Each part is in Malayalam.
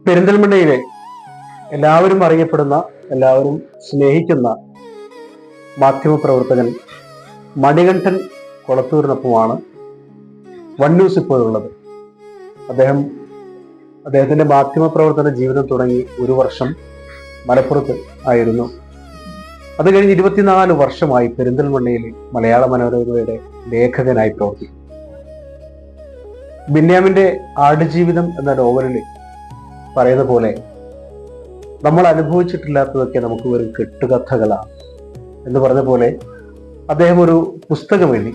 പെരിന്തൽമണ്ണയിലെ എല്ലാവരും അറിയപ്പെടുന്ന, എല്ലാവരും സ്നേഹിക്കുന്ന മാധ്യമപ്രവർത്തകൻ മണികണ്ഠൻ കൊളത്തൂരിനൊപ്പമാണ് വൺ ന്യൂസ് ഇപ്പോഴുള്ളത്. അദ്ദേഹത്തിന്റെ മാധ്യമപ്രവർത്തന ജീവിതം തുടങ്ങി 1 വർഷം മലപ്പുറത്ത് ആയിരുന്നു. അത് കഴിഞ്ഞ് 24 വർഷമായി പെരിന്തൽമണ്ണയിൽ മലയാള മനോരമയുടെ ലേഖകനായി പ്രവർത്തിക്കും. ബെന്യാമിന്റെ ആടുജീവിതം എന്ന നോവലിൽ പറയുന്ന പോലെ നമ്മൾ അനുഭവിച്ചിട്ടില്ലാത്തതൊക്കെ നമുക്ക് വെറും കെട്ടുകഥകളാണ് എന്ന് പറഞ്ഞ പോലെ അദ്ദേഹം ഒരു പുസ്തകം എഴുതി,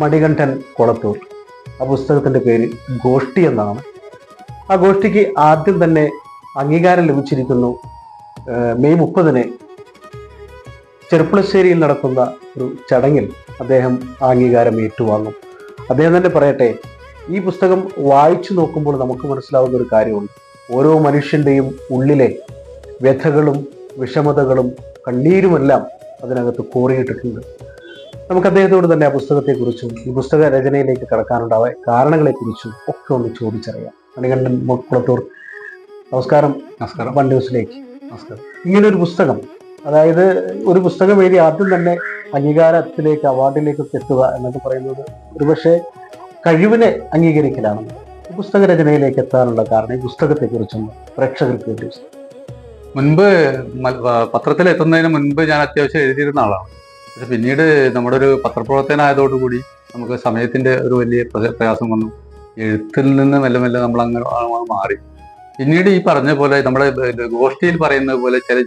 മണികണ്ഠൻ കൊളത്തൂർ. ആ പുസ്തകത്തിന്റെ പേര് ഗോഷ്ഠി എന്നാണ്. ആ ഗോഷ്ഠിക്ക് ആദ്യം തന്നെ അംഗീകാരം ലഭിച്ചിരിക്കുന്നു. മെയ് 30-ന് ചെർപ്പുളശ്ശേരിയിൽ നടക്കുന്ന ഒരു ചടങ്ങിൽ അദ്ദേഹം ആ അംഗീകാരം ഏറ്റുവാങ്ങും. അദ്ദേഹം തന്നെ പറയട്ടെ, ഈ പുസ്തകം വായിച്ചു നോക്കുമ്പോൾ നമുക്ക് മനസ്സിലാവുന്ന ഒരു കാര്യമുണ്ട്. ഓരോ മനുഷ്യന്റെയും ഉള്ളിലെ വ്യഥകളും വിഷമതകളും കണ്ണീരുമെല്ലാം അതിനകത്ത് കോറിയിട്ടിട്ടുണ്ട്. നമുക്ക് അദ്ദേഹത്തോട് തന്നെ ആ പുസ്തകത്തെക്കുറിച്ചും ഈ പുസ്തക രചനയിലേക്ക് കടക്കാനുണ്ടായ കാരണങ്ങളെക്കുറിച്ചും ഒക്കെ ഒന്ന് ചോദിച്ചറിയാം. മണികണ്ഠൻ കൊളത്തൂർ, നമസ്കാരം. നമസ്കാരം. വൺ ന്യൂസിലേക്ക് നമസ്കാരം. ഇങ്ങനൊരു പുസ്തകം, അതായത് ഒരു പുസ്തകം എഴുതി ആദ്യം തന്നെ അംഗീകാരത്തിലേക്ക്, അവാർഡിലേക്കൊക്കെ എത്തുക എന്നൊക്കെ പറയുന്നത് ഒരുപക്ഷെ കഴിവിനെ അംഗീകരിക്കലാണ്. പുസ്തക രചനയിലേക്ക് എത്താനുള്ള കാരണം ഈ പുസ്തകത്തെക്കുറിച്ചും പ്രേക്ഷകർക്ക് വേണ്ടി. മുൻപ് പത്രത്തിൽ എത്തുന്നതിന് മുൻപ് ഞാൻ അത്യാവശ്യം എഴുതിയിരുന്ന ആളാണ്. പക്ഷെ പിന്നീട് നമ്മുടെ ഒരു പത്രപ്രവർത്തകനായതോടുകൂടി നമുക്ക് സമയത്തിന്റെ ഒരു വലിയ പ്രയാസം വന്നു. എഴുത്തിൽ നിന്ന് മെല്ലെ മെല്ലെ നമ്മൾ അങ്ങനെ മാറി. പിന്നീട് ഈ പറഞ്ഞ പോലെ നമ്മുടെ ഗോഷ്ഠിയിൽ പറയുന്നത് പോലെ ചില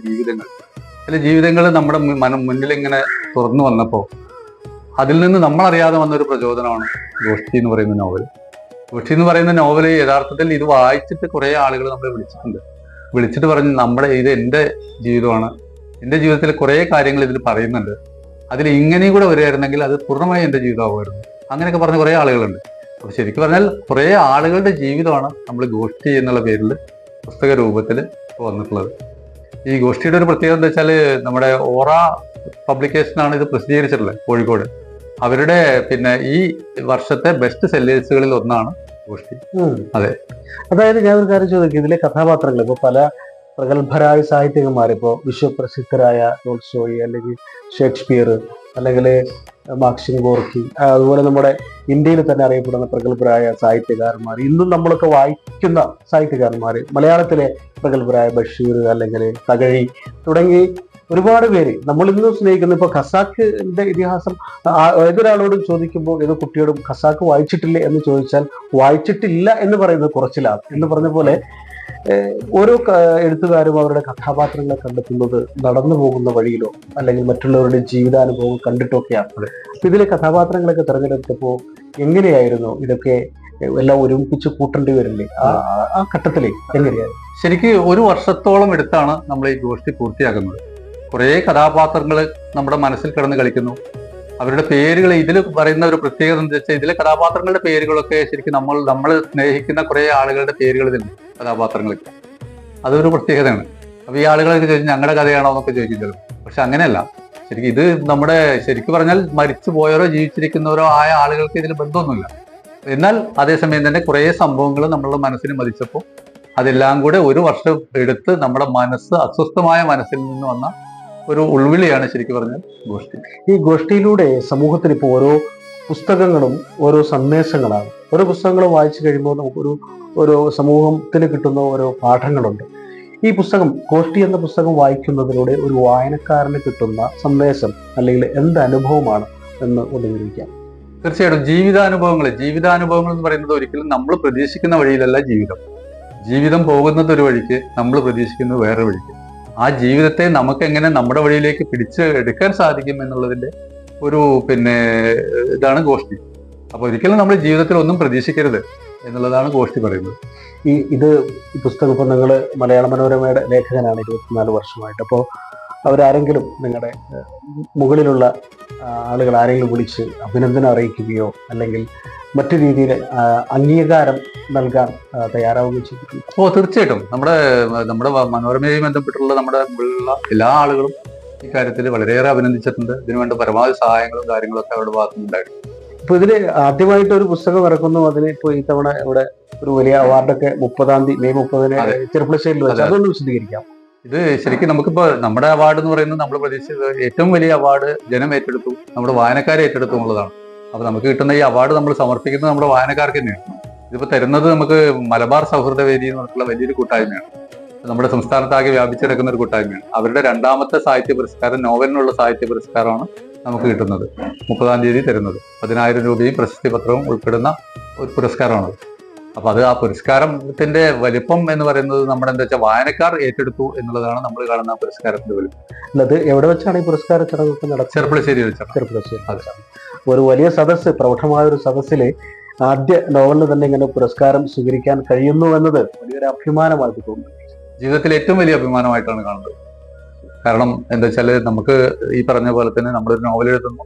ജീവിതങ്ങൾ നമ്മുടെ മുന്നിൽ ഇങ്ങനെ തുറന്നു വന്നപ്പോൾ അതിൽ നിന്ന് നമ്മളറിയാതെ വന്നൊരു പ്രചോദനമാണ് ഗോഷ്ഠി എന്ന് പറയുന്ന നോവൽ. ഗോഷ്ഠി എന്ന് പറയുന്ന നോവൽ യഥാർത്ഥത്തിൽ ഇത് വായിച്ചിട്ട് കുറേ ആളുകൾ നമ്മളെ വിളിച്ചിട്ട് പറഞ്ഞ് ഇത് എൻ്റെ ജീവിതമാണ്, എൻ്റെ ജീവിതത്തിൽ കുറേ കാര്യങ്ങൾ ഇതിൽ പറയുന്നുണ്ട്, അതിൽ ഇങ്ങനെയും കൂടെ വരികയായിരുന്നെങ്കിൽ അത് പൂർണ്ണമായി എൻ്റെ ജീവിതമാകുമായിരുന്നു, അങ്ങനെയൊക്കെ പറഞ്ഞ കുറേ ആളുകളുണ്ട്. അപ്പോൾ ശരിക്കും പറഞ്ഞാൽ കുറേ ആളുകളുടെ ജീവിതമാണ് നമ്മൾ ഗോഷ്ഠി എന്നുള്ള പേരിൽ പുസ്തക രൂപത്തിൽ വന്നിട്ടുള്ളത്. ഈ ഗോഷ്ഠിയുടെ ഒരു പ്രത്യേകത എന്താ വെച്ചാൽ നമ്മുടെ ഓറ പബ്ലിക്കേഷനാണ് ഇത് പ്രസിദ്ധീകരിച്ചിട്ടുള്ളത്, കോഴിക്കോട്. അവരുടെ ഈ വർഷത്തെ ബെസ്റ്റ് സെല്ലേഴ്സുകളിൽ ഒന്നാണ് ഗോഷ്ഠി. അതെ, അതായത് ഞാൻ ഒരു കാര്യം ചോദിക്കും, ഇതിലെ കഥാപാത്രങ്ങൾ ഇപ്പോൾ പല പ്രഗത്ഭരായ സാഹിത്യകന്മാർ, ഇപ്പോൾ വിശ്വപ്രസിദ്ധരായ ടോൾസ്റ്റോയി അല്ലെങ്കിൽ ഷേക്സ്പിയർ അല്ലെങ്കിൽ മാക്സിം ഗോർക്കി, അതുപോലെ നമ്മുടെ ഇന്ത്യയിൽ തന്നെ അറിയപ്പെടുന്ന പ്രഗത്ഭരായ സാഹിത്യകാരന്മാർ, ഇന്നും നമ്മളൊക്കെ വായിക്കുന്ന സാഹിത്യകാരന്മാർ, മലയാളത്തിലെ പ്രഗത്ഭരായ ബഷീർ അല്ലെങ്കിൽ തകഴി തുടങ്ങി ഒരുപാട് പേര് നമ്മൾ ഇന്നും സ്നേഹിക്കുന്നു. ഇപ്പൊ ഖസാക്കിന്റെ ഇതിഹാസം ഏതൊരാളോടും ചോദിക്കുമ്പോൾ, ഏതോ കുട്ടിയോടും ഖസാക്ക് വായിച്ചിട്ടില്ലേ എന്ന് ചോദിച്ചാൽ വായിച്ചിട്ടില്ല എന്ന് പറയുന്നത് കുറച്ചിലാണ് എന്ന് പറഞ്ഞ പോലെ ഓരോ എഴുത്തുകാരും അവരുടെ കഥാപാത്രങ്ങളെ കണ്ടെത്തുന്നത് നടന്നു പോകുന്ന വഴിയിലോ അല്ലെങ്കിൽ മറ്റുള്ളവരുടെ ജീവിതാനുഭവം കണ്ടിട്ടൊക്കെയാണ്. അപ്പൊ ഇതിലെ കഥാപാത്രങ്ങളൊക്കെ തിരഞ്ഞെടുത്തപ്പോൾ എങ്ങനെയായിരുന്നു ഇതൊക്കെ എല്ലാം ഒരുമിപ്പിച്ച് കൂട്ടേണ്ടി വരില്ലേ? ആ ഘട്ടത്തില് എങ്ങനെയായിരുന്നു? ശരിക്കും 1 വർഷത്തോളം എടുത്താണ് നമ്മൾ ഈ ഗോഷ്ഠി പൂർത്തിയാക്കുന്നത്. കുറേ കഥാപാത്രങ്ങൾ നമ്മുടെ മനസ്സിൽ കിടന്ന് കളിക്കുന്നു. അവരുടെ പേരുകൾ ഇതിൽ പറയുന്ന ഒരു പ്രത്യേകത എന്താ വെച്ചാൽ, ഇതിലെ കഥാപാത്രങ്ങളുടെ പേരുകളൊക്കെ ശരിക്കും നമ്മൾ സ്നേഹിക്കുന്ന കുറേ ആളുകളുടെ പേരുകൾ ഇതിലുണ്ട്, കഥാപാത്രങ്ങൾക്ക്. അതൊരു പ്രത്യേകതയാണ്. അപ്പൊ ഈ ആളുകളൊക്കെ ചോദിച്ചു ഞങ്ങളുടെ കഥയാണോ എന്നൊക്കെ ചോദിക്കുന്നത്. പക്ഷെ അങ്ങനെയല്ല. ശരിക്കും ഇത് നമ്മുടെ ശരിക്കും പറഞ്ഞാൽ മരിച്ചു പോയവരോ ജീവിച്ചിരിക്കുന്നവരോ ആയ ആളുകൾക്ക് ഇതിൽ ബന്ധമൊന്നുമില്ല. എന്നാൽ അതേസമയം തന്നെ കുറേ സംഭവങ്ങൾ നമ്മളുടെ മനസ്സിന് മതിച്ചപ്പോൾ അതെല്ലാം കൂടെ 1 വർഷം എടുത്ത് നമ്മുടെ അസ്വസ്ഥമായ മനസ്സിൽ നിന്ന് വന്ന ഒരു ഉൾവിളിയാണ് ശരിക്കും പറഞ്ഞാൽ ഗോഷ്ഠി. ഈ ഗോഷ്ഠിയിലൂടെ സമൂഹത്തിന് ഇപ്പോൾ ഓരോ പുസ്തകങ്ങളും ഓരോ സന്ദേശങ്ങളാണ്. ഓരോ പുസ്തകങ്ങളും വായിച്ചു കഴിയുമ്പോൾ നമുക്കൊരു സമൂഹത്തിന് കിട്ടുന്ന ഓരോ പാഠങ്ങളുണ്ട്. ഈ പുസ്തകം, ഗോഷ്ഠി എന്ന പുസ്തകം വായിക്കുന്നതിലൂടെ ഒരു വായനക്കാരന് കിട്ടുന്ന സന്ദേശം അല്ലെങ്കിൽ എന്ത് അനുഭവമാണ് എന്ന് ഒന്ന് വിവരിക്കാം. തീർച്ചയായിട്ടും ജീവിതാനുഭവങ്ങൾ എന്ന് പറയുന്നത് ഒരിക്കലും നമ്മൾ പ്രതീക്ഷിക്കുന്ന വഴിയിലല്ല ജീവിതം പോകുന്നത് ഒരു വഴിക്ക്, നമ്മൾ പ്രതീക്ഷിക്കുന്നത് വേറെ വഴിക്ക്. ആ ജീവിതത്തെ നമുക്ക് എങ്ങനെ നമ്മുടെ വഴിയിലേക്ക് പിടിച്ച് എടുക്കാൻ സാധിക്കും എന്നുള്ളതിന്റെ ഒരു ഇതാണ് ഗോഷ്ഠി. അപ്പൊ ഒരിക്കലും നമ്മൾ ജീവിതത്തിൽ ഒന്നും പ്രതീക്ഷിക്കരുത് എന്നുള്ളതാണ് ഗോഷ്ഠി പറയുന്നത്. ഇത് പുസ്തകം, ഇപ്പോൾ നിങ്ങൾ മലയാള മനോരമയുടെ ലേഖകനാണ് 24 വർഷമായിട്ട്. അപ്പോൾ അവരാരെങ്കിലും, നിങ്ങളുടെ മുകളിലുള്ള ആളുകൾ ആരെങ്കിലും വിളിച്ച് അഭിനന്ദനം അറിയിക്കുകയോ അല്ലെങ്കിൽ മറ്റു രീതിയിൽ അംഗീകാരം നൽകാൻ തയ്യാറാവുകയും ചെയ്തിട്ടുണ്ട്? തീർച്ചയായിട്ടും നമ്മുടെ മനോരമയുമായി ബന്ധപ്പെട്ടുള്ള നമ്മുടെ എല്ലാ ആളുകളും ഈ കാര്യത്തിൽ വളരെയേറെ അഭിനന്ദിച്ചിട്ടുണ്ട്. ഇതിനുവേണ്ട പരമാവധി സഹായങ്ങളും കാര്യങ്ങളൊക്കെ അവരുടെ ഭാഗത്തുനിന്നുണ്ടായിട്ടുണ്ട്. ഇപ്പൊ ഇതില് ആദ്യമായിട്ട് ഒരു പുസ്തകം ഇറക്കുന്നു, അതിന് ഇപ്പൊ ഈ തവണ ഇവിടെ ഒരു വലിയ അവാർഡൊക്കെ 30-ാം തീയതി മെയ് 30-ന് ചെറുപ്പുളശ്ശേരിയിൽ വെച്ച്, അതൊന്ന് വിശദീകരിക്കാം. ഇത് ശരിക്കും നമുക്കിപ്പോ നമ്മുടെ അവാർഡ് എന്ന് പറയുന്നത് നമ്മൾ പ്രതീക്ഷിച്ചത് ഏറ്റവും വലിയ അവാർഡ് ജനം ഏറ്റെടുത്തു, നമ്മുടെ വായനക്കാരെ ഏറ്റെടുത്തു എന്നുള്ളതാണ്. അപ്പൊ നമുക്ക് കിട്ടുന്ന ഈ അവാർഡ് നമ്മൾ സമർപ്പിക്കുന്നത് നമ്മുടെ വായനക്കാർക്ക് തന്നെയാണ്. ഇതിപ്പോ തരുന്നത് നമുക്ക് മലബാർ സൗഹൃദ വേദി എന്ന് പറഞ്ഞിട്ടുള്ള വലിയൊരു കൂട്ടായ്മയാണ്. നമ്മുടെ സംസ്ഥാനത്താകെ വ്യാപിച്ചെടുക്കുന്ന ഒരു കൂട്ടായ്മയാണ്. അവരുടെ 2ാമത്തെ സാഹിത്യ പുരസ്കാരം, നോവലിനുള്ള സാഹിത്യ പുരസ്കാരമാണ് നമുക്ക് കിട്ടുന്നത്. 30-ാം തീയതി തരുന്നത് 10,000 രൂപയും പ്രശസ്തി പത്രവും ഉൾപ്പെടുന്ന ഒരു പുരസ്കാരമാണ്. അപ്പൊ അത് ആ പുരസ്കാരത്തിന്റെ വലിപ്പം എന്ന് പറയുന്നത് നമ്മുടെ എന്താ വെച്ചാൽ വായനക്കാർ ഏറ്റെടുത്തു എന്നുള്ളതാണ് നമ്മൾ കാണുന്ന പുരസ്കാരത്തിന്റെ വലിപ്പം. അല്ലത് എവിടെ വെച്ചാണ് ഈ പുരസ്കാര ചടങ്ങൊക്കെ നടക്കുന്നത്? ചെറുപ്പുളശ്ശേരി വെച്ചാണ്. ചെറുപ്പുളശ്ശേരി. ഒരു വലിയ സദസ്സ്, പ്രൗഢമായ ഒരു സദസ്സിലെ ആദ്യ നോവലിന് തന്നെ ഇങ്ങനെ പുരസ്കാരം സ്വീകരിക്കാൻ കഴിയുന്നു എന്നത് വലിയൊരു അഭിമാനമായിട്ട് തോന്നുന്നു. ജീവിതത്തിലെ ഏറ്റവും വലിയ അഭിമാനമായിട്ടാണ് കാണുന്നത്. കാരണം എന്താ വെച്ചാല് നമുക്ക് ഈ പറഞ്ഞ പോലെ തന്നെ നമ്മളൊരു നോവൽ എഴുതുന്നു,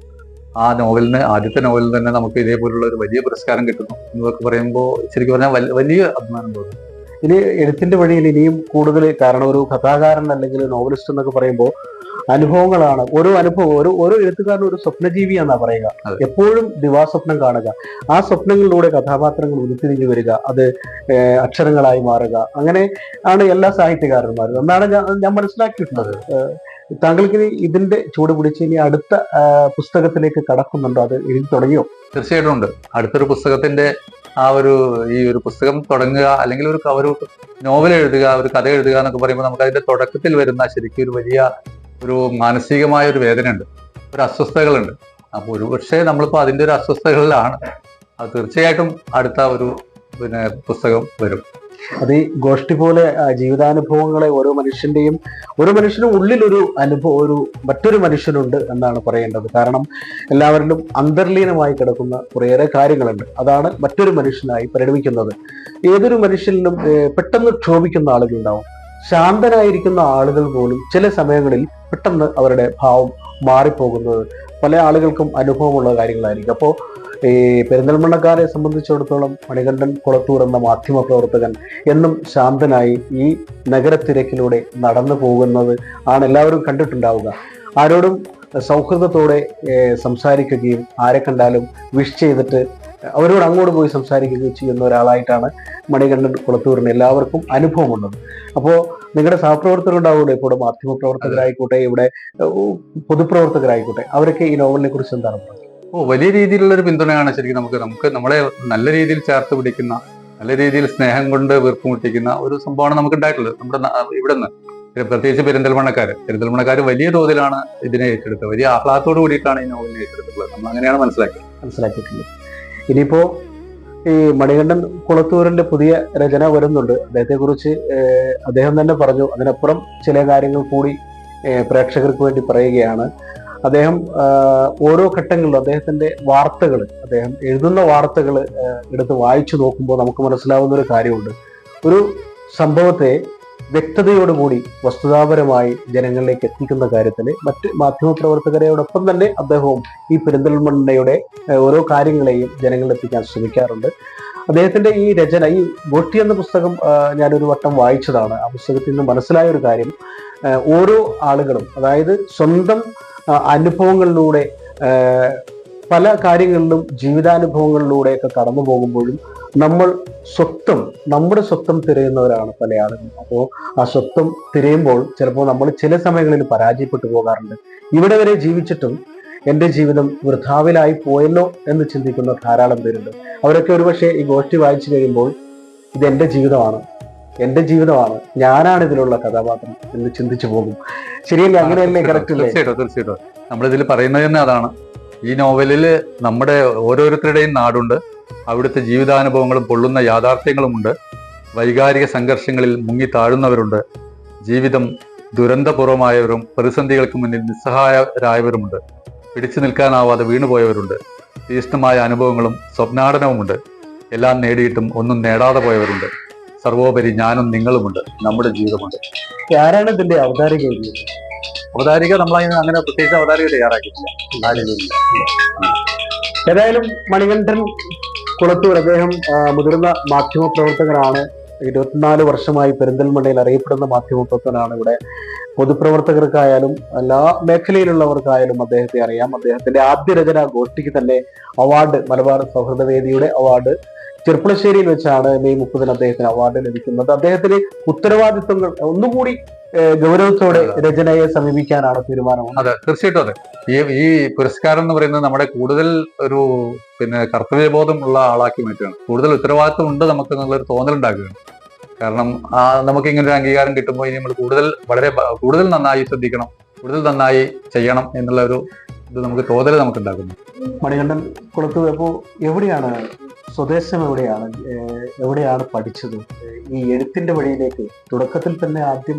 ആ നോവലിന് ആദ്യത്തെ നോവലിന് തന്നെ നമുക്ക് ഇതേപോലുള്ള ഒരു വലിയ പുരസ്കാരം കിട്ടുന്നു എന്നൊക്കെ പറയുമ്പോൾ ശരിക്കും പറഞ്ഞാൽ വലിയ അഭിമാനം തോന്നുന്നു. ഇനി എഴുത്തിന്റെ വഴിയിൽ ഇനിയും കൂടുതൽ, കാരണം ഒരു കഥാകാരൻ അല്ലെങ്കിൽ നോവലിസ്റ്റ് എന്നൊക്കെ പറയുമ്പോൾ അനുഭവങ്ങളാണ്. ഓരോ അനുഭവം, ഓരോ എഴുത്തുകാരനും ഒരു സ്വപ്നജീവിയാന്നാ പറയുക. എപ്പോഴും ദിവാസ്വപ്നം കാണുക, ആ സ്വപ്നങ്ങളിലൂടെ കഥാപാത്രങ്ങൾ ഉരുത്തിരിഞ്ഞു വരിക, അത് അക്ഷരങ്ങളായി മാറുക. അങ്ങനെ ആണ് എല്ലാ സാഹിത്യകാരന്മാരും എന്നാണ് ഞാൻ മനസ്സിലാക്കിയിട്ടുള്ളത്. താങ്കൾക്ക് ഇനി ഇതിന്റെ ചൂട് പിടിച്ച് ഇനി അടുത്ത പുസ്തകത്തിലേക്ക് കടക്കുന്നുണ്ടോ? അത് എഴുതി തുടങ്ങിയോ? തീർച്ചയായിട്ടും ഉണ്ട്. അടുത്തൊരു പുസ്തകത്തിന്റെ ഈ ഒരു പുസ്തകം തുടങ്ങുക, അല്ലെങ്കിൽ ഒരു നോവൽ എഴുതുക, ഒരു കഥ എഴുതുക എന്നൊക്കെ പറയുമ്പോൾ നമുക്ക് അതിന്റെ തുടക്കത്തിൽ വരുന്ന ശരിക്കും ഒരു വലിയ ഒരു മാനസികമായ ഒരു വേദനയുണ്ട്, ഒരു അസ്വസ്ഥതകളുണ്ട്. അപ്പൊ ഒരുപക്ഷെ നമ്മളിപ്പോ അതിന്റെ ഒരു അസ്വസ്ഥതകളിലാണ്. അത് തീർച്ചയായിട്ടും അടുത്ത ഒരു പുസ്തകം വരും. അത് ഈ ഗോഷ്ഠി പോലെ ജീവിതാനുഭവങ്ങളെ ഓരോ മനുഷ്യനും ഉള്ളിലൊരു അനുഭവം, മറ്റൊരു മനുഷ്യനുണ്ട് എന്നാണ് പറയേണ്ടത്. കാരണം എല്ലാവരിലും അന്തർലീനമായി കിടക്കുന്ന കുറേയേറെ കാര്യങ്ങളുണ്ട്. അതാണ് മറ്റൊരു മനുഷ്യനായി പരിണമിക്കുന്നത്. ഏതൊരു മനുഷ്യനിലും പെട്ടെന്ന് ക്ഷോഭിക്കുന്ന ആളുകളുണ്ടാവും. ശാന്തനായിരിക്കുന്ന ആളുകൾ പോലും ചില സമയങ്ങളിൽ പെട്ടെന്ന് അവരുടെ ഭാവം മാറിപ്പോകുന്നത് പല ആളുകൾക്കും അനുഭവമുള്ള കാര്യങ്ങളായിരിക്കും. അപ്പോൾ ഈ പെരിന്തൽമണ്ണക്കാരെ സംബന്ധിച്ചിടത്തോളം മണികണ്ഠൻ കുളത്തൂർ എന്ന മാധ്യമ പ്രവർത്തകൻ എന്നും ശാന്തനായി ഈ നഗരത്തിരക്കിലൂടെ നടന്നു പോകുന്നത് ആണ് എല്ലാവരും കണ്ടിട്ടുണ്ടാവുക. ആരോടും സൗഹൃദത്തോടെ സംസാരിക്കുകയും ആരെ കണ്ടാലും വിഷ് ചെയ്തിട്ട് അവരോട് അങ്ങോട്ട് പോയി സംസാരിക്കുകയും ചെയ്യുന്ന ഒരാളായിട്ടാണ് മണികണ്ഠൻ കുളത്തൂരിന് എല്ലാവർക്കും അനുഭവമുള്ളത്. അപ്പോൾ നിങ്ങളുടെ സഹപ്രവർത്തകരുണ്ടാവുമല്ലോ, ഇപ്പോൾ മാധ്യമ പ്രവർത്തകരായിക്കോട്ടെ, ഇവിടെ പൊതുപ്രവർത്തകരായിക്കോട്ടെ, അവരൊക്കെ ഈ നോവലിനെ കുറിച്ച് എന്താണ് പറയുന്നത്? വലിയ രീതിയിലുള്ള ഒരു പിന്തുണയാണ് ശരിക്കും. നമുക്ക് നമ്മളെ നല്ല രീതിയിൽ ചേർത്ത് പിടിക്കുന്ന, നല്ല രീതിയിൽ സ്നേഹം കൊണ്ട് വീർപ്പുമുട്ടിക്കുന്ന ഒരു സംഭവമാണ് നമുക്ക് ഉണ്ടായിട്ടുള്ളത്. നമ്മുടെ ഇവിടെ നിന്ന് പ്രത്യേകിച്ച് പെരിന്തൽമണ്ണക്കാർ വലിയ തോതിലാണ് ഇതിനെ ഏറ്റെടുത്തത്. വലിയ ആഹ്ലാദത്തോട് കൂടിയിട്ടാണ് ഈ നോവലിനെ ഏറ്റെടുത്തിട്ടുള്ളത്. നമ്മൾ അങ്ങനെയാണ് മനസ്സിലാക്കിയിട്ടുള്ളത്. ഇനിയിപ്പോ ഈ മണികണ്ഠൻ കുളത്തൂരിന്റെ പുതിയ രചന വരുന്നുണ്ട്. അദ്ദേഹത്തെക്കുറിച്ച് അദ്ദേഹം തന്നെ പറഞ്ഞു. അതിനപ്പുറം ചില കാര്യങ്ങൾ കൂടി പ്രേക്ഷകർക്ക് വേണ്ടി പറയുകയാണ്. അദ്ദേഹം ഓരോ ഘട്ടങ്ങളിലും അദ്ദേഹത്തിന്റെ വാർത്തകൾ, അദ്ദേഹം എഴുതുന്ന വാർത്തകൾ എടുത്ത് വായിച്ചു നോക്കുമ്പോൾ നമുക്ക് മനസ്സിലാവുന്ന ഒരു കാര്യമുണ്ട്. ഒരു സംഭവത്തെ വ്യക്തതയോടുകൂടി വസ്തുതാപരമായി ജനങ്ങളിലേക്ക് എത്തിക്കുന്ന കാര്യത്തിൽ മറ്റ് മാധ്യമപ്രവർത്തകരോടൊപ്പം തന്നെ അദ്ദേഹവും ഈ പെരിന്തൽമണ്ണയുടെ ഓരോ കാര്യങ്ങളെയും ജനങ്ങളിലെത്തിക്കാൻ ശ്രമിക്കാറുണ്ട്. അദ്ദേഹത്തിന്റെ ഈ രചന, ഈ ഗോഷ്ഠി എന്ന പുസ്തകം ഞാനൊരു വട്ടം വായിച്ചതാണ്. ആ പുസ്തകത്തിൽ നിന്ന് മനസ്സിലായ ഒരു കാര്യം, ഓരോ ആളുകളും, അതായത് സ്വന്തം അനുഭവങ്ങളിലൂടെ പല കാര്യങ്ങളിലും ജീവിതാനുഭവങ്ങളിലൂടെയൊക്കെ കടന്നു പോകുമ്പോഴും നമ്മുടെ സ്വത്വം തിരയുന്നവരാണ് പല ആളുകളും. അപ്പോൾ ആ സ്വത്വം തിരയുമ്പോൾ ചിലപ്പോൾ നമ്മൾ ചില സമയങ്ങളിൽ പരാജയപ്പെട്ടു പോകാറുണ്ട്. ഇവിടെ വരെ ജീവിച്ചിട്ടും എൻ്റെ ജീവിതം വൃഥാവിലായി പോയല്ലോ എന്ന് ചിന്തിക്കുന്ന ധാരാളം പേരുണ്ട്. അവരൊക്കെ ഒരുപക്ഷെ ഈ ഗോഷ്ഠി വായിച്ചു കഴിയുമ്പോൾ ഇത് എൻ്റെ ജീവിതമാണ്, ഞാനാണ് ഇതിലുള്ള കഥാപാത്രം എന്ന് ചിന്തിച്ചു പോകും. ശരിയല്ലേ? അങ്ങനെയല്ലേ? കറക്റ്റ് അല്ലേ? തീർച്ചയായിട്ടും നമ്മളിതിൽ പറയുന്നത് തന്നെ അതാണ്. ഈ നോവലില് നമ്മുടെ ഓരോരുത്തരുടെയും നാടുണ്ട്, അവിടുത്തെ ജീവിതാനുഭവങ്ങളും പൊള്ളുന്ന യാഥാർത്ഥ്യങ്ങളുമുണ്ട്, വൈകാരിക സംഘർഷങ്ങളിൽ മുങ്ങി താഴുന്നവരുണ്ട്, ജീവിതം ദുരന്തപൂർവമായവരും പ്രതിസന്ധികൾക്ക് മുന്നിൽ നിസ്സഹായരായവരുമുണ്ട്, പിടിച്ചു നിൽക്കാനാവാതെ വീണുപോയവരുണ്ട്, തീഷ്ണമായ അനുഭവങ്ങളും സ്വപ്നാടനവുമുണ്ട്, എല്ലാം നേടിയിട്ടും ഒന്നും നേടാതെ പോയവരുണ്ട്, സർവോപരി ഞാനും നിങ്ങളുമുണ്ട്, നമ്മുടെ ജീവിതമുണ്ട്. ആരാണ് ഇതിന്റെ അവതാരിക? നമ്മളതിന് അങ്ങനെ പ്രത്യേകിച്ച് അവതാരിക തയ്യാറാക്കിയിട്ടില്ല. ഏതായാലും മണികണ്ഠൻ കുളത്തൂർ അദ്ദേഹം മുതിർന്ന മാധ്യമ പ്രവർത്തകനാണ്. 24 വർഷമായി പെരിന്തൽമണ്ണയിൽ അറിയപ്പെടുന്ന മാധ്യമപ്രവർത്തനാണ്. ഇവിടെ പൊതുപ്രവർത്തകർക്കായാലും എല്ലാ മേഖലയിലുള്ളവർക്കായാലും അദ്ദേഹത്തെ അറിയാം. അദ്ദേഹത്തിന്റെ ആദ്യ രചന ഗോഷ്ഠിക്ക് തന്നെ അവാർഡ്, മലബാർ സൗഹൃദവേദിയുടെ അവാർഡ് ചെർപ്പുളശ്ശേരിയിൽ വെച്ചാണ് മെയ് 30 അദ്ദേഹത്തിന് അവാർഡ് ലഭിക്കുന്നത്. അദ്ദേഹത്തിന് ഉത്തരവാദിത്വങ്ങൾ ഒന്നുകൂടി ഗൗരവത്തോടെ രചനയെ സമീപിക്കാനാണ് തീരുമാനം. അതെ, തീർച്ചയായിട്ടും അതെ. ഈ പുരസ്കാരം എന്ന് പറയുന്നത് നമ്മുടെ കൂടുതൽ ഒരു കർത്തവ്യബോധം ഉള്ള ആളാക്കി മാറ്റുകയാണ്. കൂടുതൽ ഉത്തരവാദിത്വം ഉണ്ട് നമുക്ക് എന്നുള്ളൊരു തോന്നലുണ്ടാക്കുകയാണ്. കാരണം നമുക്ക് ഇങ്ങനെ ഒരു അംഗീകാരം കിട്ടുമ്പോൾ ഇനി നമ്മൾ കൂടുതൽ നന്നായി ശ്രദ്ധിക്കണം, കൂടുതൽ നന്നായി ചെയ്യണം എന്നുള്ള ഒരു ഇത് നമുക്ക് തോന്നൽ നമുക്ക് ഉണ്ടാക്കുന്നു. മണികണ്ഠൻ കുളത്തൂർ, അപ്പോൾ എവിടെയാണ് സ്വദേശം, എവിടെയാണ് പഠിച്ചത്? ഈ എഴുത്തിന്റെ വഴിയിലേക്ക് തുടക്കത്തിൽ തന്നെ ആദ്യം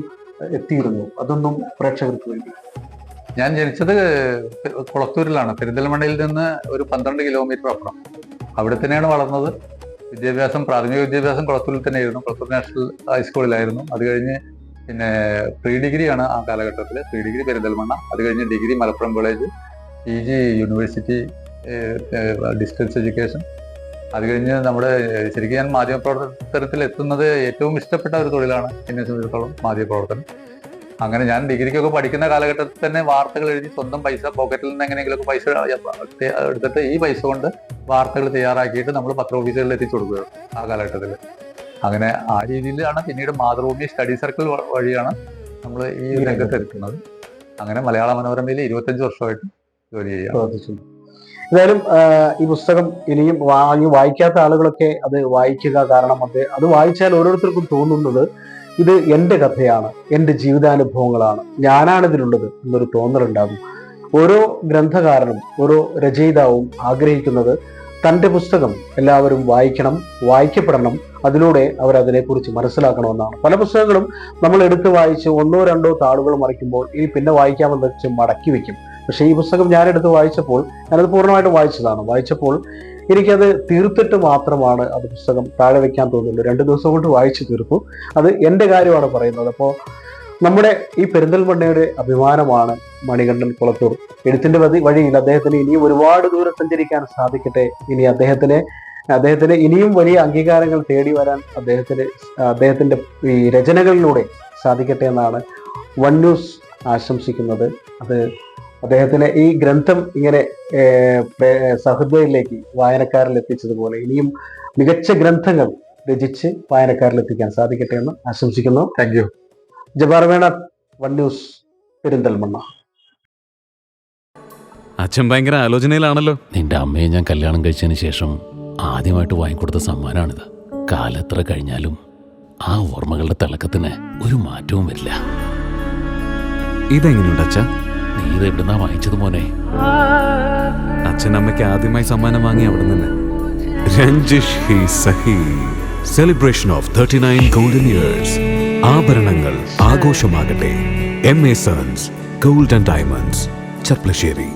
എത്തിയിരുന്നു? അതൊന്നും പ്രേക്ഷകർക്ക് വേണ്ടി. ഞാൻ ജനിച്ചത് കുളത്തൂരിലാണ്, പെരിന്തൽമണ്ണയിൽ നിന്ന് ഒരു 12 കിലോമീറ്റർ അപ്പുറം. അവിടെ തന്നെയാണ് വളർന്നത്. പ്രാഥമിക വിദ്യാഭ്യാസം കുളത്തൂരിൽ തന്നെയായിരുന്നു. കുളത്തൂർ നാഷണൽ ഹൈസ്കൂളിലായിരുന്നു. അത് കഴിഞ്ഞ് പ്രീ ഡിഗ്രിയാണ് ആ കാലഘട്ടത്തിൽ. പ്രീ ഡിഗ്രി പെരിന്തൽമണ്ണ, അത് കഴിഞ്ഞ് degree Malappuram college, PG university distance education. അത് കഴിഞ്ഞ് ശരിക്കും ഞാൻ മാധ്യമപ്രവർത്തനത്തിൽ എത്തുന്നത് ഏറ്റവും ഇഷ്ടപ്പെട്ട ഒരു തൊഴിലാണ് എന്നെ സംബന്ധിച്ചിടത്തോളം മാധ്യമപ്രവർത്തനം. അങ്ങനെ ഞാൻ ഡിഗ്രിക്കൊക്കെ പഠിക്കുന്ന കാലഘട്ടത്തിൽ തന്നെ വാർത്തകൾ എഴുതി സ്വന്തം പൈസ പോക്കറ്റിൽ നിന്ന് എങ്ങനെയെങ്കിലുമൊക്കെ പൈസ എടുത്തിട്ട് ഈ പൈസ കൊണ്ട് വാർത്തകൾ തയ്യാറാക്കിയിട്ട് നമ്മൾ പത്ര ഓഫീസുകളിൽ എത്തിച്ചു കൊടുക്കുകയാണ് ആ കാലഘട്ടത്തിൽ. അങ്ങനെ ആ രീതിയിലാണ് പിന്നീട് മാതൃഭൂമി സ്റ്റഡി സർക്കിൾ വഴിയാണ് നമ്മൾ ഈ രംഗത്ത് എത്തുന്നത്. അങ്ങനെ മലയാള മനോരമയിൽ 25 വർഷമായിട്ട് ജോലി ചെയ്യാം. എന്തായാലും ഈ പുസ്തകം ഇനിയും വായിക്കാത്ത ആളുകളൊക്കെ അത് വായിക്കുക. കാരണം അത് വായിച്ചാൽ ഓരോരുത്തർക്കും തോന്നുന്നത് ഇത് എൻ്റെ കഥയാണ്, എൻ്റെ ജീവിതാനുഭവങ്ങളാണ്, ഞാനാണിതിലുള്ളത് എന്നൊരു തോന്നലുണ്ടാകും. ഓരോ ഗ്രന്ഥകാരനും ഓരോ രചയിതാവും ആഗ്രഹിക്കുന്നത് തൻ്റെ പുസ്തകം എല്ലാവരും വായിക്കണം, വായിക്കപ്പെടണം, അതിലൂടെ അവരതിനെക്കുറിച്ച് മനസ്സിലാക്കണമെന്നാണ്. പല പുസ്തകങ്ങളും നമ്മൾ എടുത്ത് വായിച്ച് 1 or 2 താളുകൾ മറിക്കുമ്പോൾ ഇനി പിന്നെ വായിക്കാമെന്ന് വെച്ച് മടക്കി വെക്കും. പക്ഷേ ഈ പുസ്തകം ഞാനെടുത്ത് വായിച്ചപ്പോൾ, ഞാനത് പൂർണ്ണമായിട്ടും വായിച്ചതാണ്, വായിച്ചപ്പോൾ എനിക്കത് തീർത്തിട്ട് മാത്രമാണ് അത് പുസ്തകം താഴെ വെക്കാൻ തോന്നുന്നുള്ളൂ. 2 ദിവസം കൊണ്ട് വായിച്ചു തീർത്തു. അത് എൻ്റെ കാര്യമാണ് പറയുന്നത്. അപ്പോൾ നമ്മുടെ ഈ പെരിന്തൽമണ്ണയുടെ അഭിമാനമാണ് മണികണ്ഠൻ കുളത്തൂർ. എഴുത്തിന്റെ വഴിയിൽ അദ്ദേഹത്തിന് ഇനിയും ഒരുപാട് ദൂരം സഞ്ചരിക്കാൻ സാധിക്കട്ടെ. ഇനി അദ്ദേഹത്തിന് ഇനിയും വലിയ അംഗീകാരങ്ങൾ തേടി വരാൻ അദ്ദേഹത്തിന്റെ ഈ രചനകളിലൂടെ സാധിക്കട്ടെ എന്നാണ് വൺ ന്യൂസ് ആശംസിക്കുന്നത്. അത് അദ്ദേഹത്തിന് ഈ ഗ്രന്ഥം ഇങ്ങനെ സഹൃദയയിലേക്ക് വായനക്കാരിൽ എത്തിച്ചതുപോലെ ഇനിയും മികച്ച ഗ്രന്ഥങ്ങൾ രചിച്ച് വായനക്കാരിൽ എത്തിക്കാൻ സാധിക്കട്ടെ എന്ന് ആശംസിക്കുന്നു. Thank you. ജബ്ബാർ വേണ, വൺ ന്യൂസ്, പെരിന്തൽമണ്ണ. അച്ഛൻ ഭയങ്കര ആലോചനയിലാണല്ലോ. നിന്റെ അമ്മയെ ഞാൻ കല്യാണം കഴിച്ചതിന് ശേഷം ആദ്യമായിട്ട് വാങ്ങിക്കൊടുത്ത സമ്മാനമാണിത്. കാലെത്ര കഴിഞ്ഞാലും ആ ഓർമ്മകളുടെ തിളക്കത്തിന് ഒരു മാറ്റവും വരില്ല. ഇതെങ്ങനെയുണ്ട് അച്ഛാ? നീ ഇത് എവിടുന്നാ വാങ്ങിച്ചത് മോനെ? അച്ഛൻ അമ്മയ്ക്ക് ആദ്യമായി സമ്മാനം വാങ്ങി അവിടെ നിന്ന്. രഞ്ജിഷ് ഹി സഹി. Celebration of 39 golden years. ആഭരണങ്ങൾ ആഘോഷമാകട്ടെ. MA sons gold and diamonds, Cherpulassery.